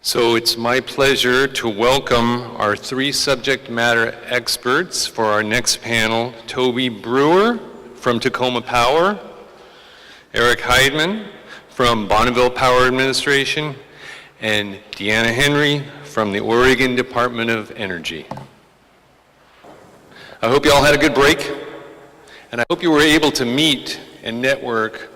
So it's my pleasure to welcome our three subject matter experts for our next panel: Toby Brewer from Tacoma Power, Eric Heidmann from Bonneville Power Administration, and Deanna Henry from the Oregon Department of Energy. I hope you all had a good break, and I hope you were able to meet and network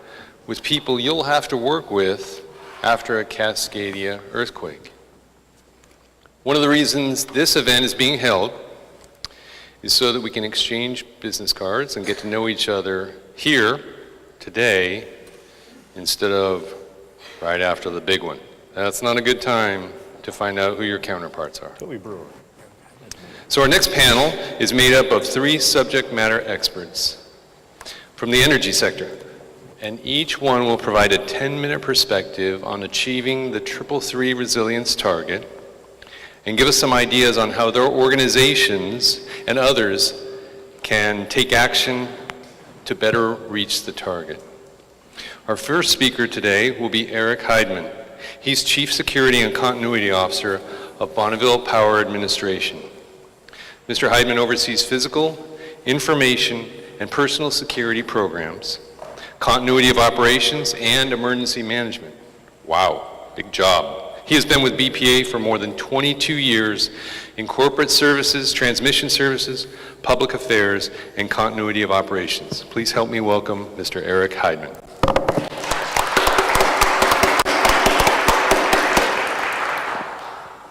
with people you'll have to work with after a Cascadia earthquake. One of the reasons this event is being held is so that we can exchange business cards and get to know each other here today instead of right after the big one. That's not a good time to find out who your counterparts are. Toby Brewer. So our next panel is made up of three subject matter experts from the energy sector, and each one will provide a 10-minute perspective on achieving the 333 resilience target and give us some ideas on how their organizations and others can take action to better reach the target. Our first speaker today will be Eric Heidmann. He's Chief Security and Continuity Officer of Bonneville Power Administration. Mr. Heidmann oversees physical, information, and personal security programs, continuity of operations, and emergency management. Wow, big job. He has been with BPA for more than 22 years in corporate services, transmission services, public affairs, and continuity of operations. Please help me welcome Mr. Eric Heidmann.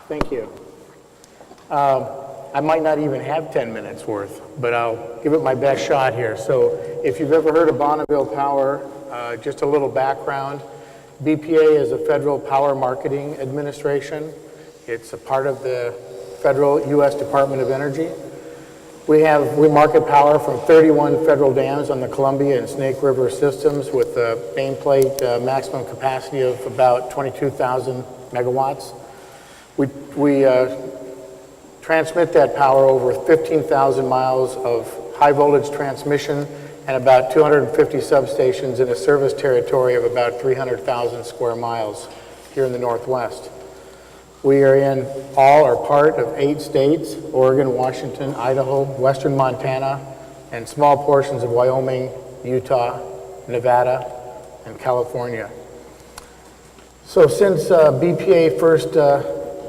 Thank you. I might not even have 10 minutes worth, but I'll give it my best shot here. So if you've ever heard of Bonneville Power, just a little background. BPA is a federal power marketing administration. It's a part of the federal U.S. Department of Energy. We market power from 31 federal dams on the Columbia and Snake River systems with a nameplate maximum capacity of about 22,000 megawatts. We transmit that power over 15,000 miles of high voltage transmission and about 250 substations in a service territory of about 300,000 square miles here in the Northwest. We are in all or part of 8 states: Oregon, Washington, Idaho, Western Montana, and small portions of Wyoming, Utah, Nevada, and California. So since BPA first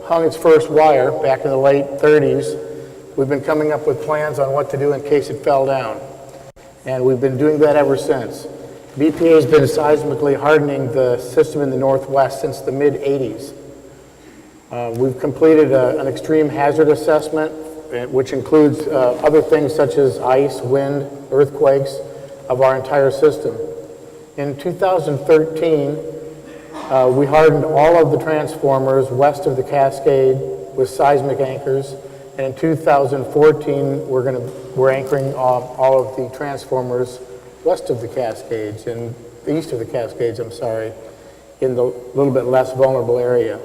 hung its first wire back in the late 30s, we've been coming up with plans on what to do in case it fell down. And we've been doing that ever since. BPA has been seismically hardening the system in the Northwest since the mid-80s. We've completed an extreme hazard assessment, which includes other things such as ice, wind, earthquakes of our entire system. In 2013, we hardened all of the transformers west of the Cascade with seismic anchors, and in 2014 we're anchoring all of the transformers west of the Cascades and east of the Cascades, in the little bit less vulnerable area.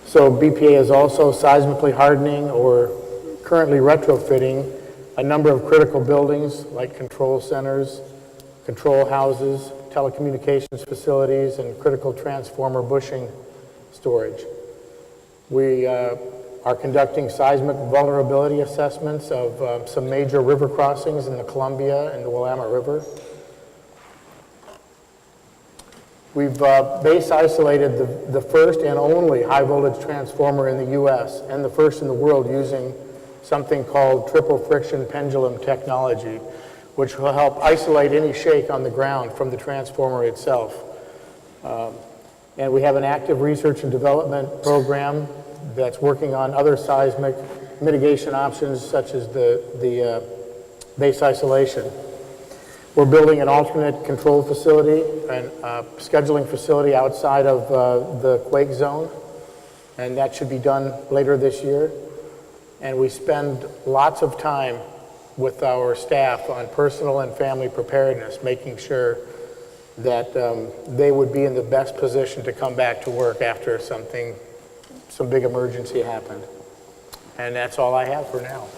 So BPA is also seismically hardening or currently retrofitting a number of critical buildings like control centers, control houses, telecommunications facilities, and critical transformer bushing storage. We are conducting seismic vulnerability assessments of some major river crossings in the Columbia and the Willamette River. We've base isolated the first and only high voltage transformer in the US and the first in the world using something called triple friction pendulum technology, which will help isolate any shake on the ground from the transformer itself. And we have an active research and development program that's working on other seismic mitigation options such as the base isolation. We're building an alternate control facility and scheduling facility outside of the quake zone, and that should be done later this year. And we spend lots of time with our staff on personal and family preparedness, making sure that they would be in the best position to come back to work after some big emergency happened. And that's all I have for now.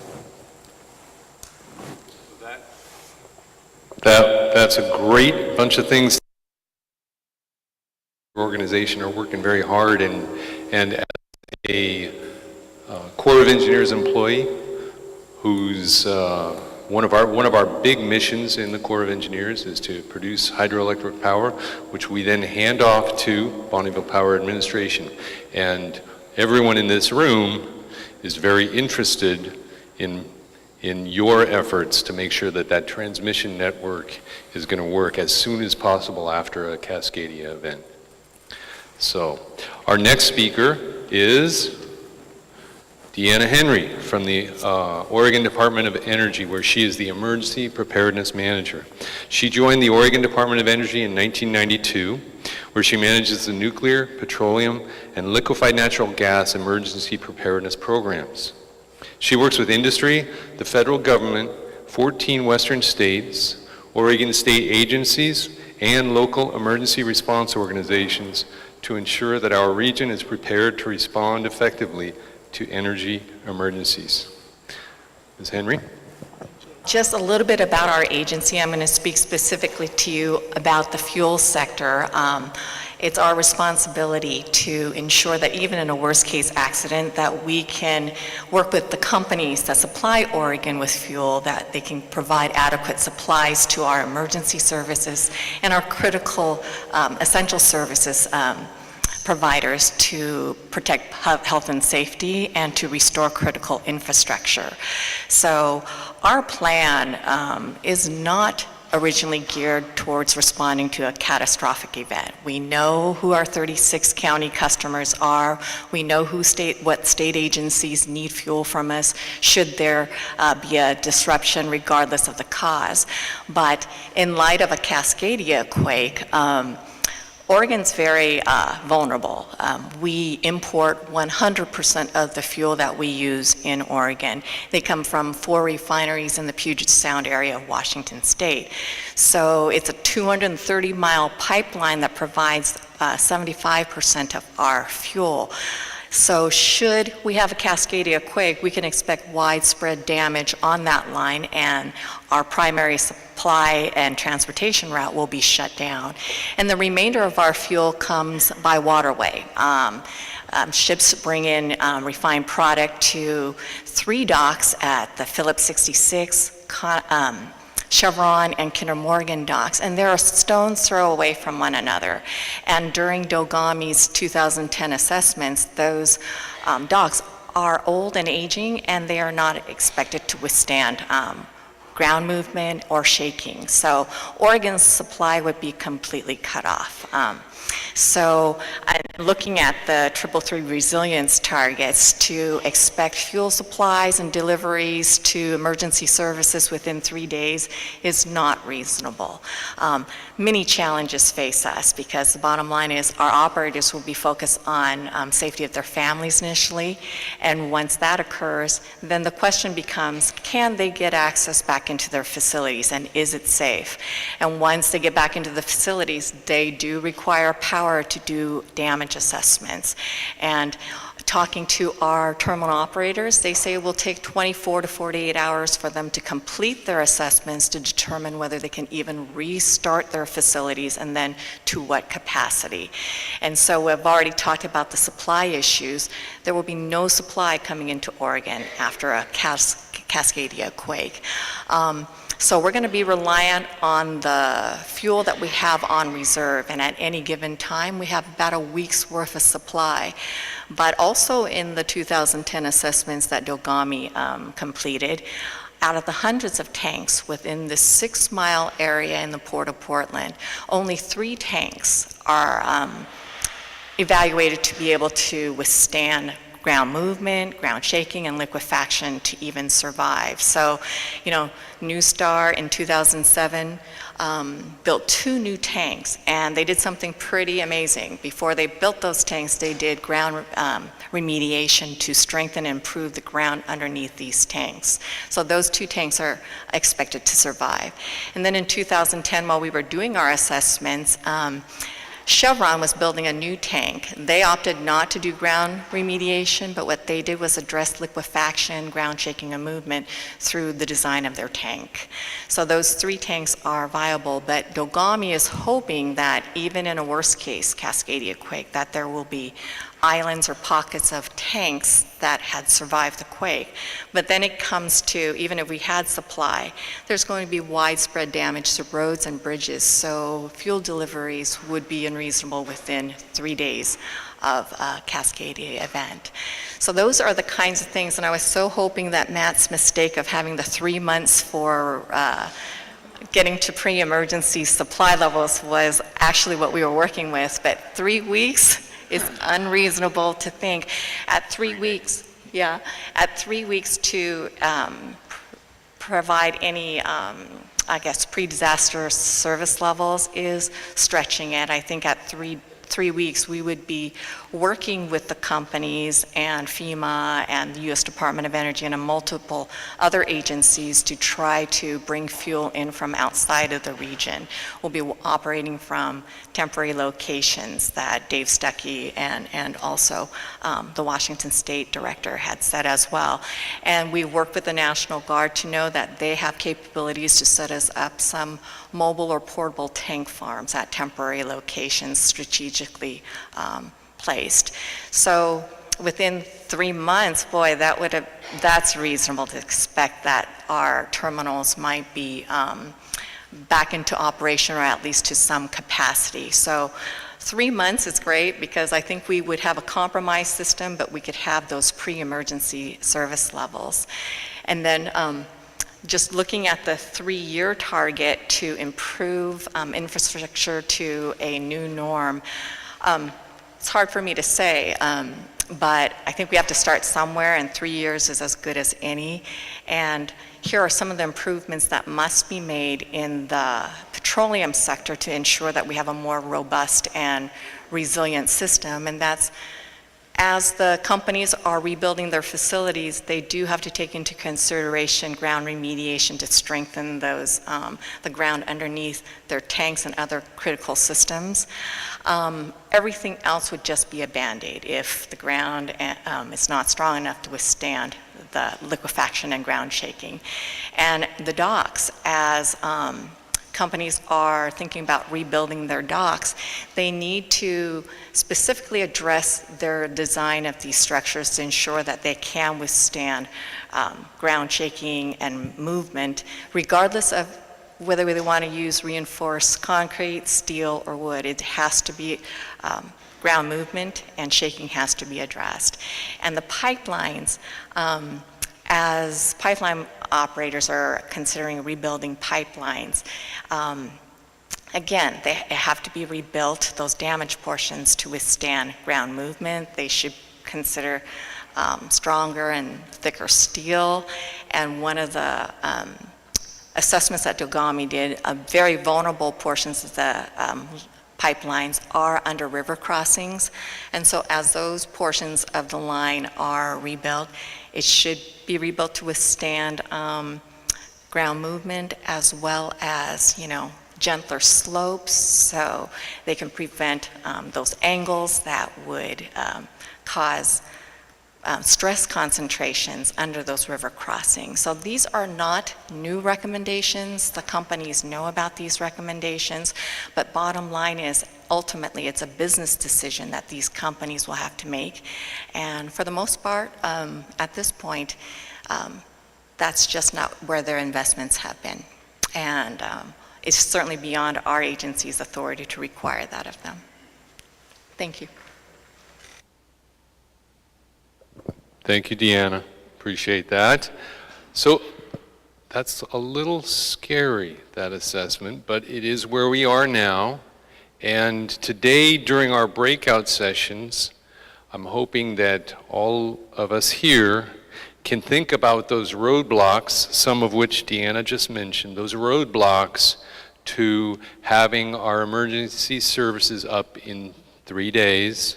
That's a great bunch of things organization are working very hard, and as a Corps of Engineers employee who's one of our big missions in the Corps of Engineers is to produce hydroelectric power, which we then hand off to Bonneville Power Administration. And everyone in this room is very interested in your efforts to make sure that that transmission network is going to work as soon as possible after a Cascadia event. So our next speaker is Deanna Henry from the Oregon Department of Energy, where she is the Emergency Preparedness Manager. She joined the Oregon Department of Energy in 1992, where she manages the nuclear, petroleum, and liquefied natural gas emergency preparedness programs. She works with industry, the federal government, 14 western states, Oregon state agencies, and local emergency response organizations to ensure that our region is prepared to respond effectively to energy emergencies. Ms. Henry? Just a little bit about our agency. I'm going to speak specifically to you about the fuel sector. It's our responsibility to ensure that even in a worst-case accident, that we can work with the companies that supply Oregon with fuel, that they can provide adequate supplies to our emergency services and our critical essential services providers to protect health and safety and to restore critical infrastructure. So our plan is not originally geared towards responding to a catastrophic event. We know who our 36 county customers are. We know what state agencies need fuel from us should there be a disruption regardless of the cause. But in light of a Cascadia quake, Oregon's very vulnerable. We import 100% of the fuel that we use in Oregon. They come from 4 refineries in the Puget Sound area of Washington State. So it's a 230-mile pipeline that provides 75% of our fuel. So should we have a Cascadia quake, we can expect widespread damage on that line, and our primary supply and transportation route will be shut down. And the remainder of our fuel comes by waterway. Ships bring in refined product to 3 docks at the Phillips 66, Chevron and Kinder Morgan docks, and they're a stone's throw away from one another. And during Dogami's 2010 assessments, those docks are old and aging, and they are not expected to withstand ground movement or shaking. So Oregon's supply would be completely cut off. So looking at the 333 resilience targets, to expect fuel supplies and deliveries to emergency services within 3 days is not reasonable. Many challenges face us, because the bottom line is our operators will be focused on safety of their families initially, and once that occurs, then the question becomes, can they get access back into their facilities, and is it safe? And once they get back into the facilities, they do require power to do damage assessments. And talking to our terminal operators, they say it will take 24 to 48 hours for them to complete their assessments to determine whether they can even restart their facilities, and then to what capacity. And so we've already talked about the supply issues. There will be no supply coming into Oregon after a Cascadia quake. So we're going to be reliant on the fuel that we have on reserve, and at any given time we have about a week's worth of supply. But also in the 2010 assessments that Dogami completed, out of the hundreds of tanks within the 6-mile area in the Port of Portland, only 3 tanks are evaluated to be able to withstand ground movement, ground shaking, and liquefaction to even survive. So, New Star in 2007 built 2 new tanks, and they did something pretty amazing. Before they built those tanks, they did ground remediation to strengthen and improve the ground underneath these tanks. So those 2 tanks are expected to survive. And then in 2010, while we were doing our assessments, Chevron was building a new tank. They opted not to do ground remediation, but what they did was address liquefaction, ground shaking, and movement through the design of their tank. So those 3 tanks are viable, but Dogami is hoping that even in a worst case Cascadia quake, that there will be islands or pockets of tanks that had survived the quake. But then it comes to, even if we had supply, there's going to be widespread damage to roads and bridges, so fuel deliveries would be unreasonable within 3 days of a Cascadia event. So those are the kinds of things, and I was so hoping that Matt's mistake of having the 3 months for getting to pre-emergency supply levels was actually what we were working with, but 3 weeks is unreasonable to think. At 3 weeks, at 3 weeks to provide any, I guess, pre-disaster service levels is stretching it. I think at three weeks we would be working with the companies and FEMA and the U.S. Department of Energy and multiple other agencies to try to bring fuel in from outside of the region. We'll be operating from temporary locations that Dave Stuckey and also the Washington State Director had said as well. And we work with the National Guard to know that they have capabilities to set us up some mobile or portable tank farms at temporary locations strategically placed. So within 3 months, boy, that's reasonable to expect that our terminals might be back into operation or at least to some capacity. So 3 months is great because I think we would have a compromised system, but we could have those pre-emergency service levels. And then just looking at the 3-year target to improve infrastructure to a new norm, it's hard for me to say, but I think we have to start somewhere, and 3 years is as good as any. And here are some of the improvements that must be made in the petroleum sector to ensure that we have a more robust and resilient system, and that's as the companies are rebuilding their facilities, they do have to take into consideration ground remediation to strengthen those, the ground underneath their tanks and other critical systems. Everything else would just be a Band-Aid if the ground is not strong enough to withstand the liquefaction and ground shaking. And the docks, as companies are thinking about rebuilding their docks, they need to specifically address their design of these structures to ensure that they can withstand ground shaking and movement, regardless of whether they want to use reinforced concrete, steel, or wood. It has to be ground movement, and shaking has to be addressed. And the pipelines, as pipeline operators are considering rebuilding pipelines, again, they have to be rebuilt, those damaged portions, to withstand ground movement. They should consider stronger and thicker steel. And one of the assessments that Dogami did, very vulnerable portions of the pipelines are under river crossings. And so as those portions of the line are rebuilt, it should be rebuilt to withstand ground movement, as well as, gentler slopes, so they can prevent those angles that would cause stress concentrations under those river crossings. So these are not new recommendations. The companies know about these recommendations, but bottom line is ultimately it's a business decision that these companies will have to make. And for the most part, at this point, that's just not where their investments have been. And it's certainly beyond our agency's authority to require that of them. Thank you. Thank you, Deanna. Appreciate that. So that's a little scary, that assessment, but it is where we are now. And today, during our breakout sessions, I'm hoping that all of us here can think about those roadblocks, some of which Deanna just mentioned, those roadblocks to having our emergency services up in 3 days,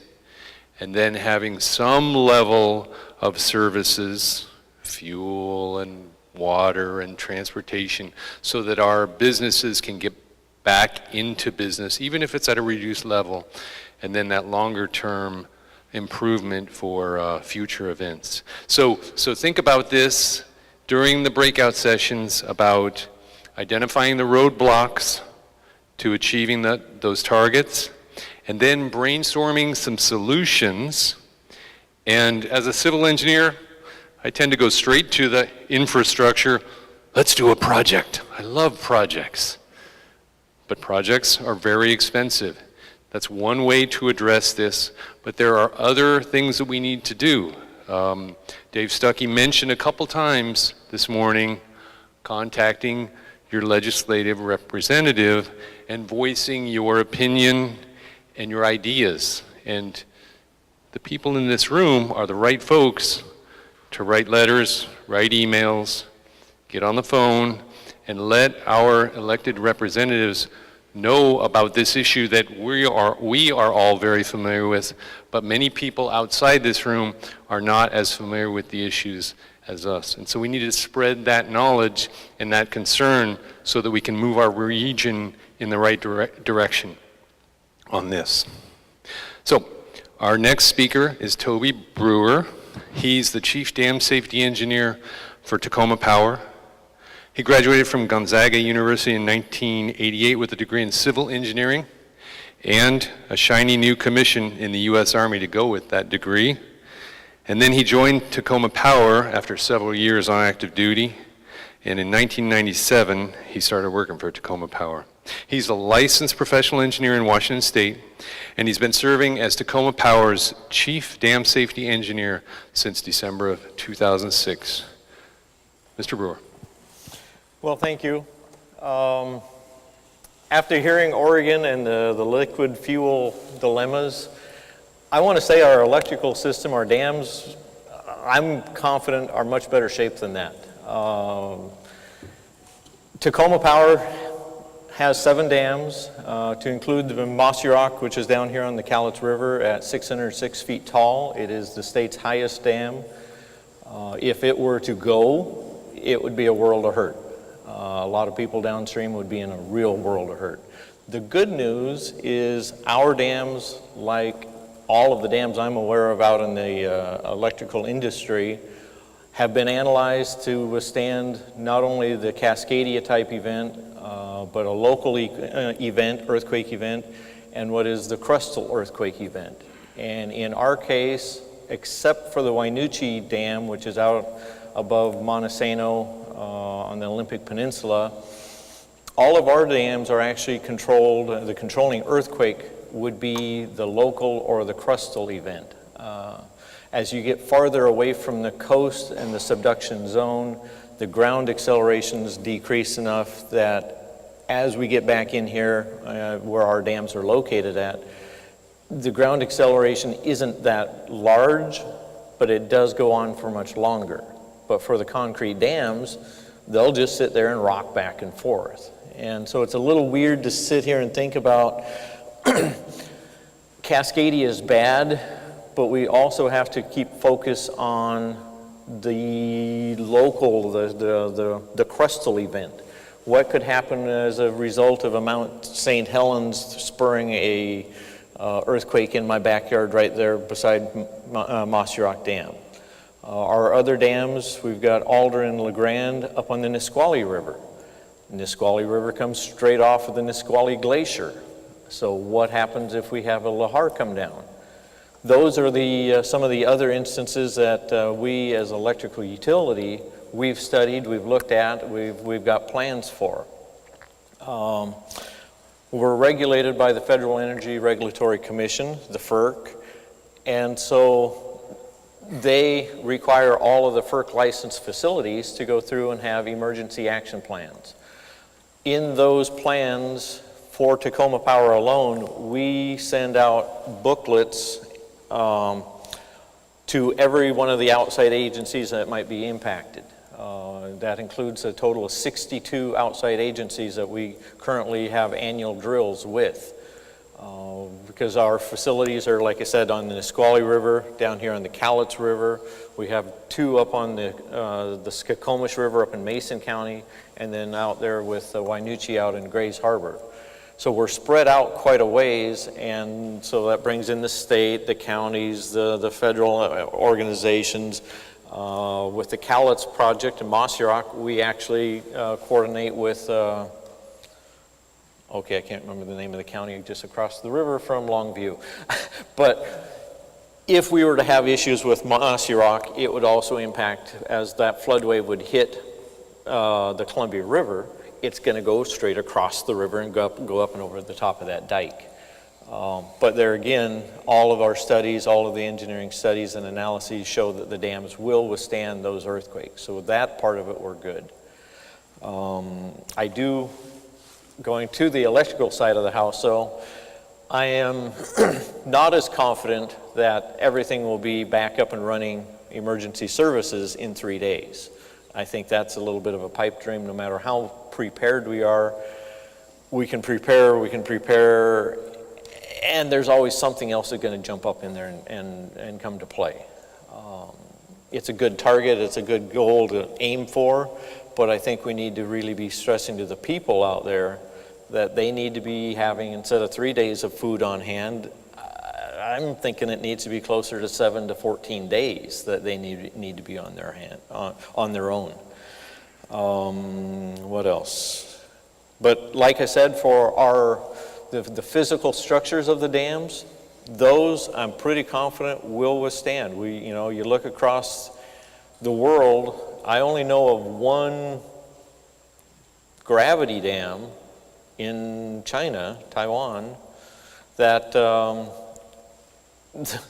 and then having some level of services, fuel and water and transportation, so that our businesses can get back into business, even if it's at a reduced level, and then that longer term improvement for future events. So think about this during the breakout sessions about identifying the roadblocks to achieving those targets, and then brainstorming some solutions. And as a civil engineer, I tend to go straight to the infrastructure. Let's do a project. I love projects. But projects are very expensive. That's one way to address this, but there are other things that we need to do. Dave Stuckey mentioned a couple times this morning contacting your legislative representative and voicing your opinion and your ideas. And the people in this room are the right folks to write letters, write emails, get on the phone, and let our elected representatives know about this issue that we are all very familiar with, but many people outside this room are not as familiar with the issues as us. And so we need to spread that knowledge and that concern so that we can move our region in the right direction on this. So our next speaker is Toby Brewer. He's the Chief Dam Safety Engineer for Tacoma Power. He graduated from Gonzaga University in 1988 with a degree in civil engineering and a shiny new commission in the U.S. Army to go with that degree. And then he joined Tacoma Power after several years on active duty. And in 1997, he started working for Tacoma Power. He's a licensed professional engineer in Washington State, and he's been serving as Tacoma Power's Chief Dam Safety Engineer since December of 2006. Mr. Brewer. Well, thank you. After hearing Oregon and the liquid fuel dilemmas, I want to say our electrical system, our dams, I'm confident are much better shape than that. Tacoma Power has 7 dams, to include the Mossy Rock, which is down here on the Cowlitz River at 606 feet tall. It is the state's highest dam. If it were to go, it would be a world of hurt. A lot of people downstream would be in a real world of hurt. The good news is our dams, like all of the dams I'm aware of out in the electrical industry, have been analyzed to withstand not only the Cascadia type event, but a local event, earthquake event, and what is the crustal earthquake event. And in our case, except for the Wainuchi Dam, which is out above Montesano on the Olympic Peninsula, all of our dams are actually controlled. The controlling earthquake would be the local or the crustal event. As you get farther away from the coast and the subduction zone, the ground accelerations decrease enough that as we get back in here where our dams are located at, the ground acceleration isn't that large, but it does go on for much longer. But for the concrete dams, they'll just sit there and rock back and forth. And so it's a little weird to sit here and think about Cascadia is bad, but we also have to keep focus on the local, the crustal event. What could happen as a result of a Mount St. Helens spurring a earthquake in my backyard right there beside Mossy Rock Dam? Our other dams, we've got Alder and LeGrand up on the Nisqually River. The Nisqually River comes straight off of the Nisqually Glacier. So what happens if we have a lahar come down? Those are some of the other instances that we as electrical utility, we've studied, we've looked at, we've got plans for. We're regulated by the Federal Energy Regulatory Commission, the FERC, and so they require all of the FERC licensed facilities to go through and have emergency action plans. In those plans for Tacoma Power alone, we send out booklets to every one of the outside agencies that might be impacted. That includes a total of 62 outside agencies that we currently have annual drills with. Because our facilities are, like I said, on the Nisqually River, down here on the Cowlitz River. We have 2 up on the Skokomish River up in Mason County, and then out there with Wainuchi out in Grays Harbor. So we're spread out quite a ways, and so that brings in the state, the counties, the federal organizations. With the Cowlitz project in Mossy Rock, we actually coordinate with, okay, I can't remember the name of the county just across the river from Longview. But if we were to have issues with Mossy Rock, it would also impact, as that flood wave would hit the Columbia River, it's going to go straight across the river and go up and over the top of that dike. But there again, all of our studies, all of the engineering studies and analyses show that the dams will withstand those earthquakes. So with that part of it, we're good. Going to the electrical side of the house, so I am not as confident that everything will be back up and running emergency services in 3 days. I think that's a little bit of a pipe dream. No matter how prepared we are, we can prepare, and there's always something else that's going to jump up in there and come to play. It's a good target, it's a good goal to aim for, but I think we need to really be stressing to the people out there that they need to be having, instead of 3 days of food on hand, I'm thinking it needs to be closer to 7 to 14 days that they need to be on their own. What else? But like I said, for the physical structures of the dams, those I'm pretty confident will withstand. You look across the world, I only know of one gravity dam in China, Taiwan, that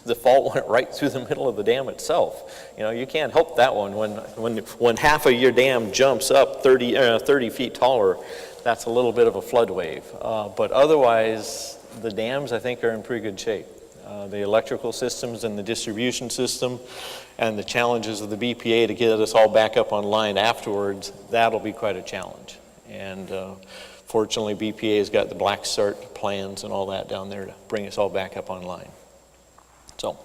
the fault went right through the middle of the dam itself. You can't help that one. When half of your dam jumps up 30 feet taller, that's a little bit of a flood wave. But otherwise, the dams, I think, are in pretty good shape. The electrical systems and the distribution system and the challenges of the BPA to get us all back up online afterwards, that'll be quite a challenge. And fortunately, BPA has got the Black Start plans and all that down there to bring us all back up online. So.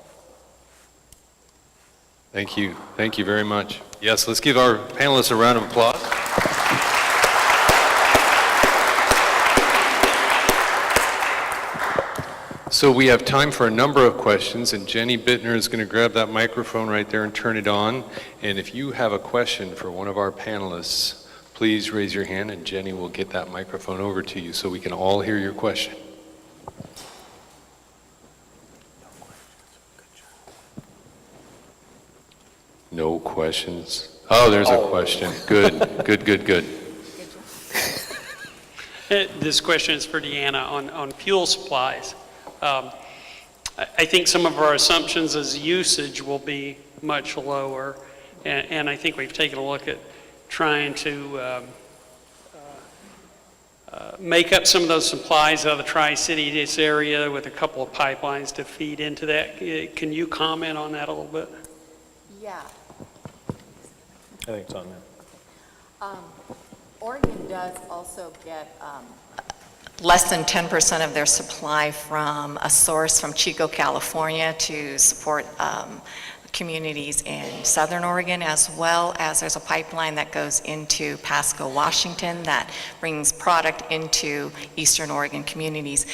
Thank you. Thank you very much. Yes, let's give our panelists a round of applause. So we have time for a number of questions, and Jenny Bittner is going to grab that microphone right there and turn it on. And if you have a question for one of our panelists, please raise your hand and Jenny will get that microphone over to you so we can all hear your question. No questions? Oh, there's a question. Good, good, good, good. This question is for Deanna on fuel supplies. I think some of our assumptions as usage will be much lower, and I think we've taken a look at trying to make up some of those supplies out of the Tri-Cities area with a couple of pipelines to feed into that. Can you comment on that a little bit? Yeah. I think it's on there. Oregon does also get less than 10% of their supply from a source from Chico, California to support communities in Southern Oregon, as well as there's a pipeline that goes into Pasco, Washington that brings product into Eastern Oregon communities.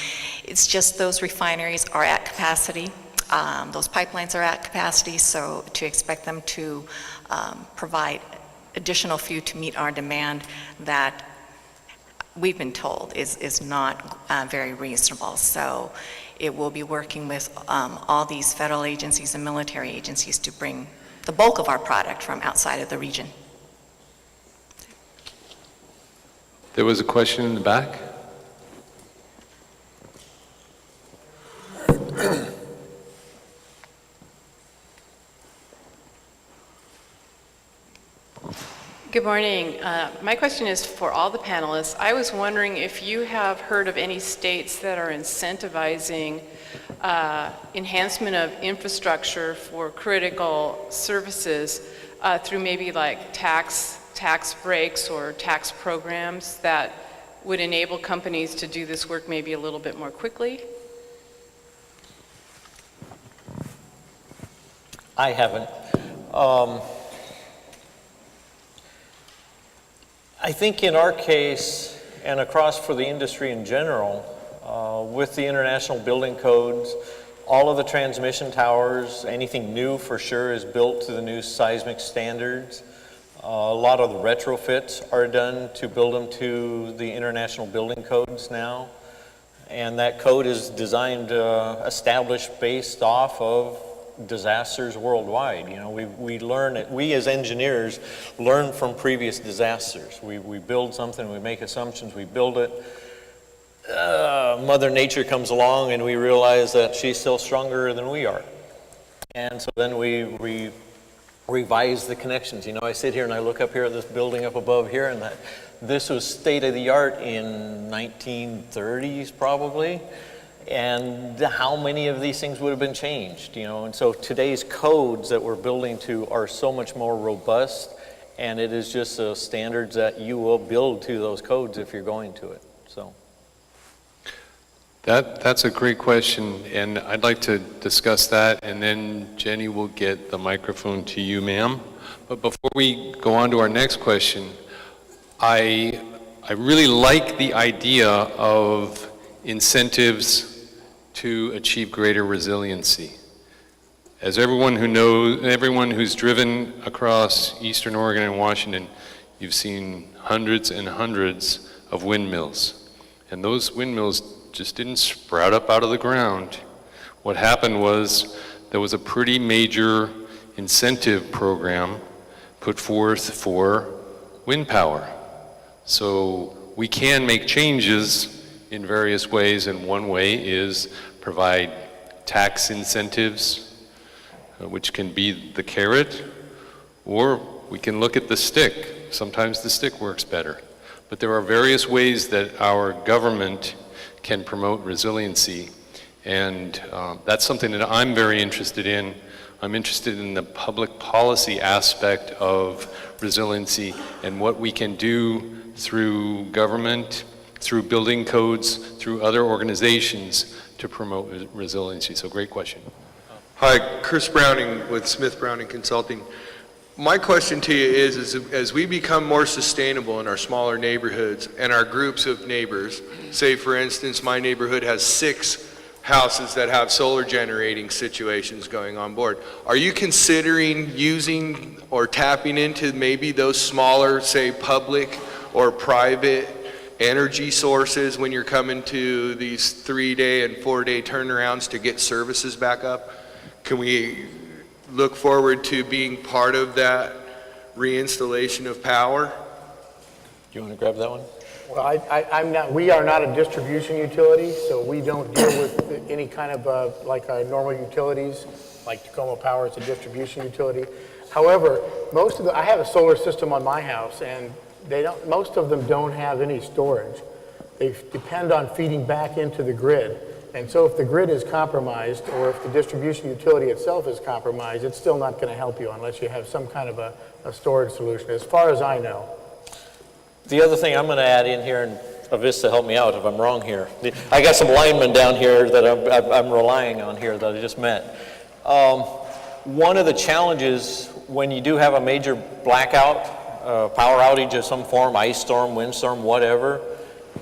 It's just those refineries are at capacity. Those pipelines are at capacity, so to expect them to provide additional fuel to meet our demand that we've been told is not very reasonable. So it will be working with all these federal agencies and military agencies to bring the bulk of our product from outside of the region. There was a question in the back. Good morning. My question is for all the panelists. I was wondering if you have heard of any states that are incentivizing enhancement of infrastructure for critical services through maybe like tax breaks or tax programs that would enable companies to do this work maybe a little bit more quickly? I haven't. I think in our case, and across for the industry in general, with the international building codes, all of the transmission towers, anything new for sure is built to the new seismic standards. A lot of the retrofits are done to build them to the international building codes now. And that code is designed, established based off of disasters worldwide. You know, we learn it, we as engineers learn from previous disasters. We build something, we make assumptions, we build it. Mother Nature comes along and we realize that she's still stronger than we are. And so then we revise the connections. You know, I sit here and I look up here at this building up above here, and that this was state of the art in 1930s probably. And how many of these things would have been changed, you know? And so today's codes that we're building to are so much more robust, and it is just the standards that you will build to those codes if you're going to it, so. That's a great question, and I'd like to discuss that, and then Jenny will get the microphone to you, ma'am. But before we go on to our next question, I really like the idea of incentives to achieve greater resiliency. As everyone who knows, everyone who's driven across Eastern Oregon and Washington, you've seen hundreds and hundreds of windmills. And those windmills just didn't sprout up out of the ground. What happened was there was a pretty major incentive program put forth for wind power. So we can make changes in various ways, and one way is provide tax incentives, which can be the carrot, or we can look at the stick. Sometimes the stick works better. But there are various ways that our government can promote resiliency, and that's something that I'm very interested in. I'm interested in the public policy aspect of resiliency and what we can do through government, through building codes, through other organizations to promote resiliency. So great question. Hi, Chris Browning with Smith Browning Consulting. My question to you is as we become more sustainable in our smaller neighborhoods and our groups of neighbors, say for instance my neighborhood has 6 houses that have solar generating situations going on board, are you considering using or tapping into maybe those smaller, say public or private energy sources when you're coming to these 3-day and 4-day turnarounds to get services back up? Can we look forward to being part of that reinstallation of power? Do you want to grab that one? Well, we are not a distribution utility, so we don't deal with any kind of like our normal utilities, like Tacoma Power is a distribution utility. However, I have a solar system on my house, and most of them don't have any storage. They depend on feeding back into the grid. And so if the grid is compromised, or if the distribution utility itself is compromised, it's still not going to help you unless you have some kind of a storage solution, as far as I know. The other thing I'm going to add in here, and Avista, help me out if I'm wrong here. I got some linemen down here that I'm relying on here that I just met. One of the challenges when you do have a major blackout, power outage of some form, ice storm, windstorm, whatever,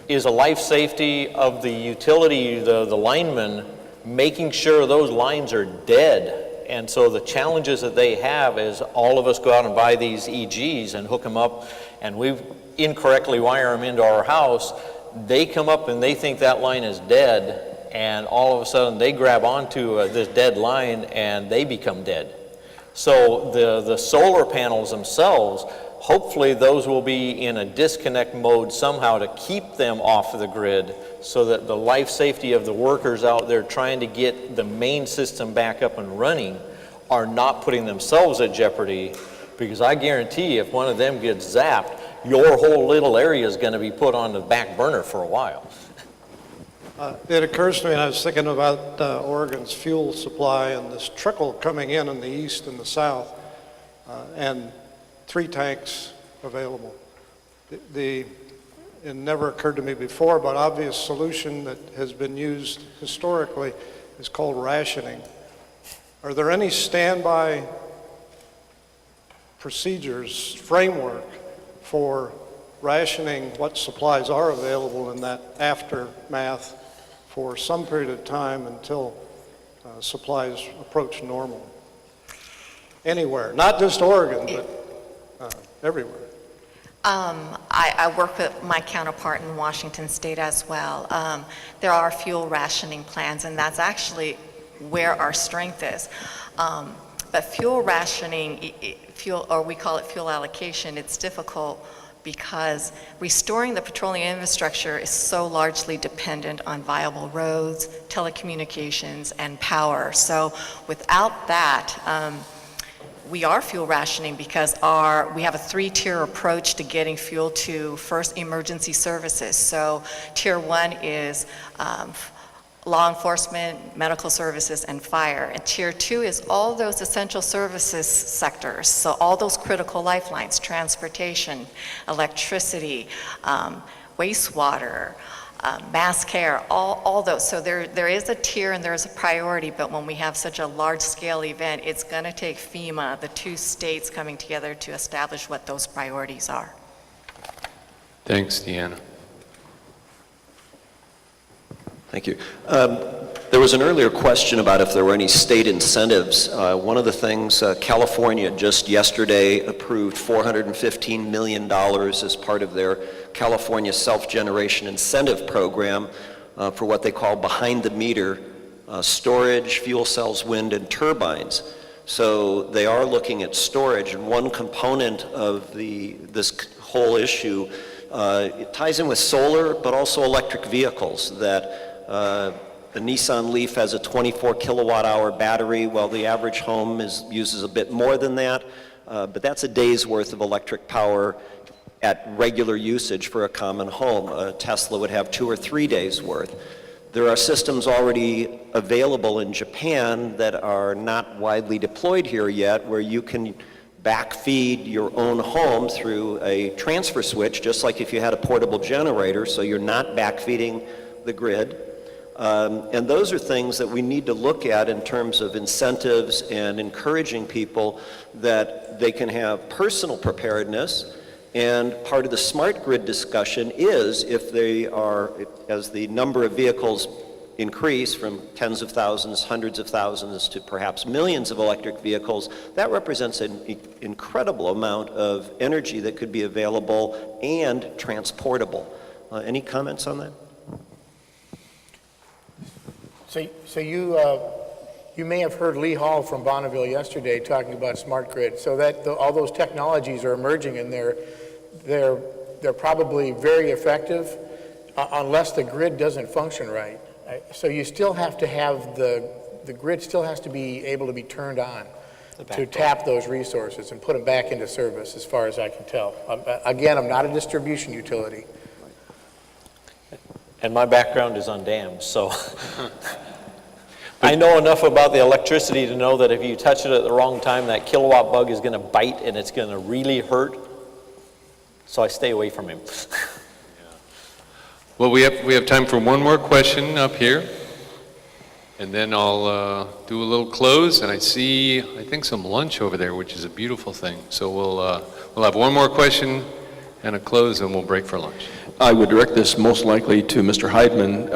is a life safety of the utility, the linemen, making sure those lines are dead. And so the challenges that they have is all of us go out and buy these EGs and hook them up, and we incorrectly wire them into our house. They come up and they think that line is dead, and all of a sudden they grab onto this dead line and they become dead. So the solar panels themselves, hopefully those will be in a disconnect mode somehow to keep them off of the grid so that the life safety of the workers out there trying to get the main system back up and running are not putting themselves at jeopardy, because I guarantee you if one of them gets zapped, your whole little area is going to be put on the back burner for a while. It occurs to me, and I was thinking about Oregon's fuel supply and this trickle coming in the east and the south, and 3 tanks available. It never occurred to me before, but obvious solution that has been used historically is called rationing. Are there any standby procedures, framework for rationing what supplies are available in that aftermath for some period of time until supplies approach normal. Anywhere, not just Oregon, but everywhere. I work with my counterpart in Washington State as well. There are fuel rationing plans, and that's actually where our strength is. But fuel rationing, or we call it fuel allocation, it's difficult because restoring the petroleum infrastructure is so largely dependent on viable roads, telecommunications, and power. So without that, we are fuel rationing because we have a 3-tier approach to getting fuel to first emergency services. So tier 1 is law enforcement, medical services, and fire. And tier 2 is all those essential services sectors. So all those critical lifelines, transportation, electricity, wastewater, mass care, all those. So there is a tier and there is a priority, but when we have such a large-scale event, it's going to take FEMA, the 2 states coming together to establish what those priorities are. Thanks, Deanna. Thank you. There was an earlier question about if there were any state incentives. One of the things, California just yesterday approved $415 million as part of their California Self-Generation Incentive Program for what they call behind-the-meter storage, fuel cells, wind, and turbines. So they are looking at storage, and one component of this whole issue, it ties in with solar, but also electric vehicles that the Nissan Leaf has a 24 kilowatt hour battery, while the average home uses a bit more than that, but that's a day's worth of electric power at regular usage for a common home. A Tesla would have 2 or 3 days worth. There are systems already available in Japan that are not widely deployed here yet, where you can backfeed your own home through a transfer switch, just like if you had a portable generator, so you're not backfeeding the grid. And those are things that we need to look at in terms of incentives and encouraging people that they can have personal preparedness. And part of the smart grid discussion is if they are, as the number of vehicles increase from tens of thousands, hundreds of thousands to perhaps millions of electric vehicles, that represents an incredible amount of energy that could be available and transportable. Any comments on that? So you may have heard Lee Hall from Bonneville yesterday talking about smart grid. So that all those technologies are emerging, and they're probably very effective unless the grid doesn't function right. So you still have to have the grid still has to be able to be turned on to tap those resources and put them back into service, as far as I can tell. Again, I'm not a distribution utility. And my background is on dams, so I know enough about the electricity to know that if you touch it at the wrong time, that kilowatt bug is going to bite and it's going to really hurt. So I stay away from him. Well, we have time for one more question up here, and then I'll do a little close. And I think some lunch over there, which is a beautiful thing. So we'll have one more question and a close, and we'll break for lunch. I would direct this most likely to Mr. Heidmann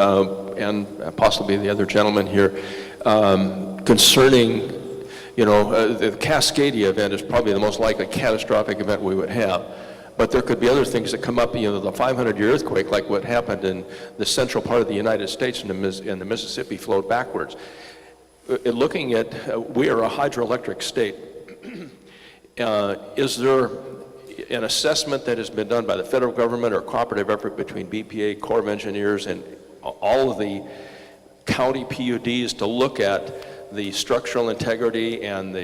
and possibly the other gentleman here concerning, the Cascadia event is probably the most likely catastrophic event we would have. But there could be other things that come up, the 500-year earthquake, like what happened in the central part of the United States and the Mississippi flowed backwards. Looking at, we are a hydroelectric state. Is there an assessment that has been done by the federal government or a cooperative effort between BPA, Corps of Engineers, and all of the county PUDs to look at the structural integrity and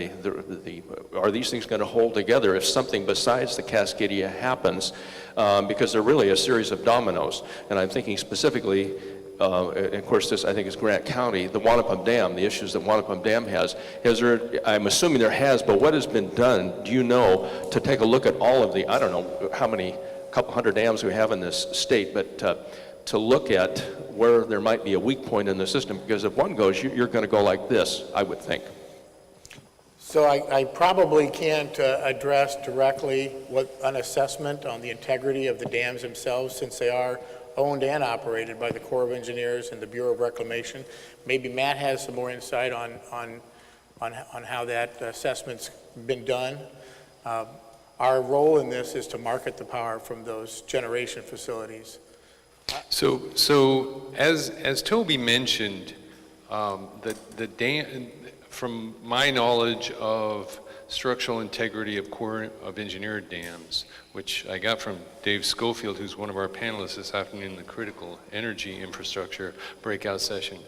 are these things going to hold together if something besides the Cascadia happens? Because they're really a series of dominoes. And I'm thinking specifically, and of course this I think is Grant County, the Wanapum Dam, the issues that Wanapum Dam has. I'm assuming there has, but what has been done, do you know, to take a look at all of I don't know how many, couple hundred dams we have in this state, but to look at where there might be a weak point in the system, because if one goes, you're going to go like this, I would think. So I probably can't address directly an assessment on the integrity of the dams themselves, since they are owned and operated by the Corps of Engineers and the Bureau of Reclamation. Maybe Matt has some more insight on how that assessment's been done. Our role in this is to market the power from those generation facilities. So as Toby mentioned, the dam, from my knowledge of structural integrity of Corps of Engineered dams, which I got from Dave Schofield, who's one of our panelists this afternoon in the critical energy infrastructure breakout session.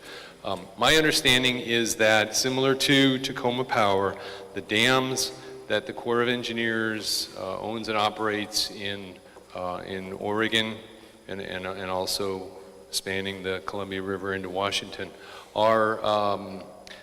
My understanding is that, similar to Tacoma Power, the dams that the Corps of Engineers owns and operates in Oregon and also spanning the Columbia River into Washington are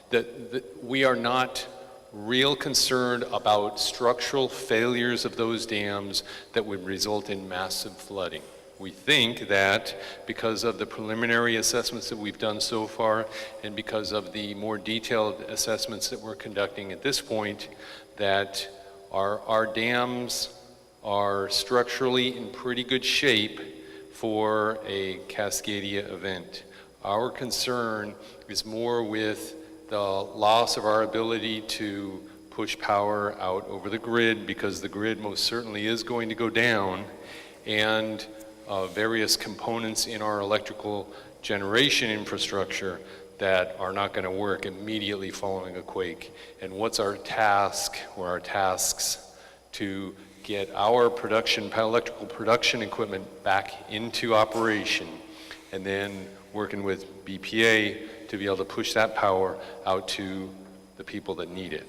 that we are not real concerned about structural failures of those dams that would result in massive flooding. We think that because of the preliminary assessments that we've done so far, and because of the more detailed assessments that we're conducting at this point, that our dams are structurally in pretty good shape for a Cascadia event. Our concern is more with the loss of our ability to push power out over the grid, because the grid most certainly is going to go down, and various components in our electrical generation infrastructure that are not going to work immediately following a quake. And what's our task, or our tasks, to get our electrical production equipment back into operation, and then working with BPA to be able to push that power out to the people that need it.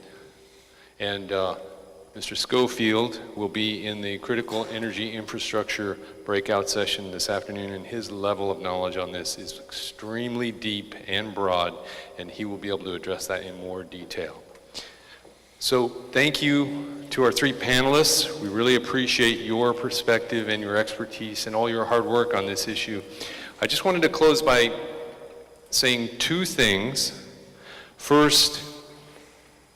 And Mr. Schofield will be in the critical energy infrastructure breakout session this afternoon, and his level of knowledge on this is extremely deep and broad, and he will be able to address that in more detail. So thank you to our three panelists. We really appreciate your perspective and your expertise and all your hard work on this issue. I just wanted to close by saying two things. First,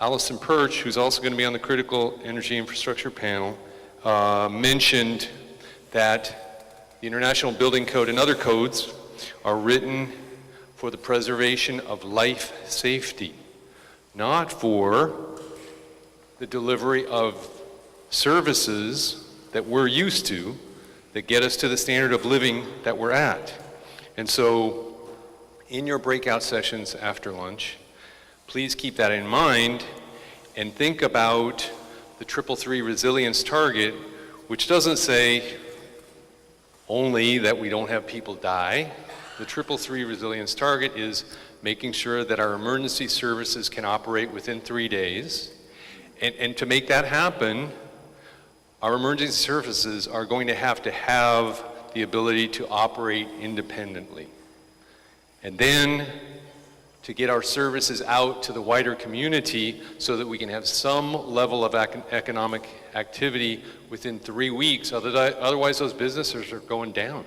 Allison Perch, who's also going to be on the critical energy infrastructure panel, mentioned that the International Building Code and other codes are written for the preservation of life safety, not for the delivery of services that we're used to that get us to the standard of living that we're at. And so, in your breakout sessions after lunch, please keep that in mind and think about the 333 resilience target, which doesn't say only that we don't have people die. The 333 resilience target is making sure that our emergency services can operate within 3 days. And to make that happen, our emergency services are going to have the ability to operate independently. And then to get our services out to the wider community so that we can have some level of economic activity within 3 weeks. Otherwise, those businesses are going down.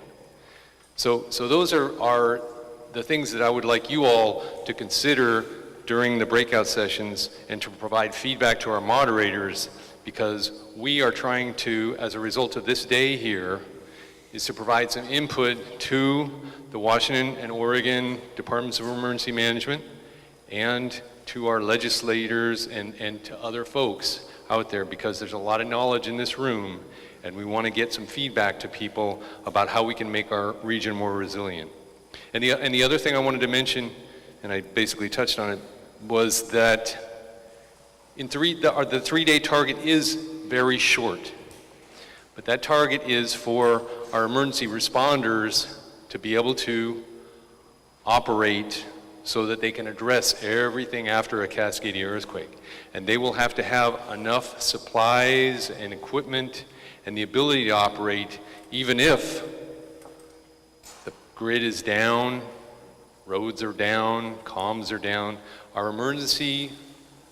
So those are the things that I would like you all to consider during the breakout sessions, and to provide feedback to our moderators, because we are trying to, as a result of this day here, is to provide some input to the Washington and Oregon Departments of Emergency Management and to our legislators and to other folks out there, because there's a lot of knowledge in this room, and we want to get some feedback to people about how we can make our region more resilient. And the other thing I wanted to mention, and I basically touched on it, was that the 3-day target is very short. But that target is for our emergency responders to be able to operate so that they can address everything after a Cascadia earthquake. And they will have to have enough supplies and equipment and the ability to operate even if the grid is down, roads are down, comms are down. Our emergency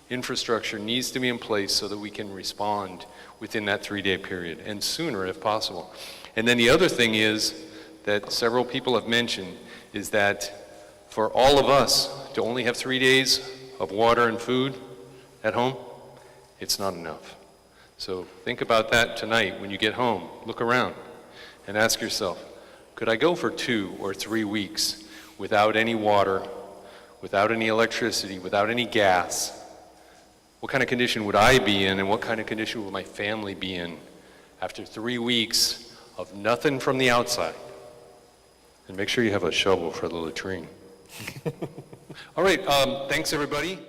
infrastructure needs to be in place so that we can respond within that 3-day period, and sooner if possible. And then the other thing is that several people have mentioned is that for all of us to only have 3 days of water and food at home it's not enough. So think about that tonight when you get home. Look around and ask yourself, could I go for 2 or 3 weeks without any water, without any electricity, without any gas? What kind of condition would I be in, and what kind of condition would my family be in after 3 weeks of nothing from the outside? And make sure you have a shovel for the latrine. All right, thanks everybody.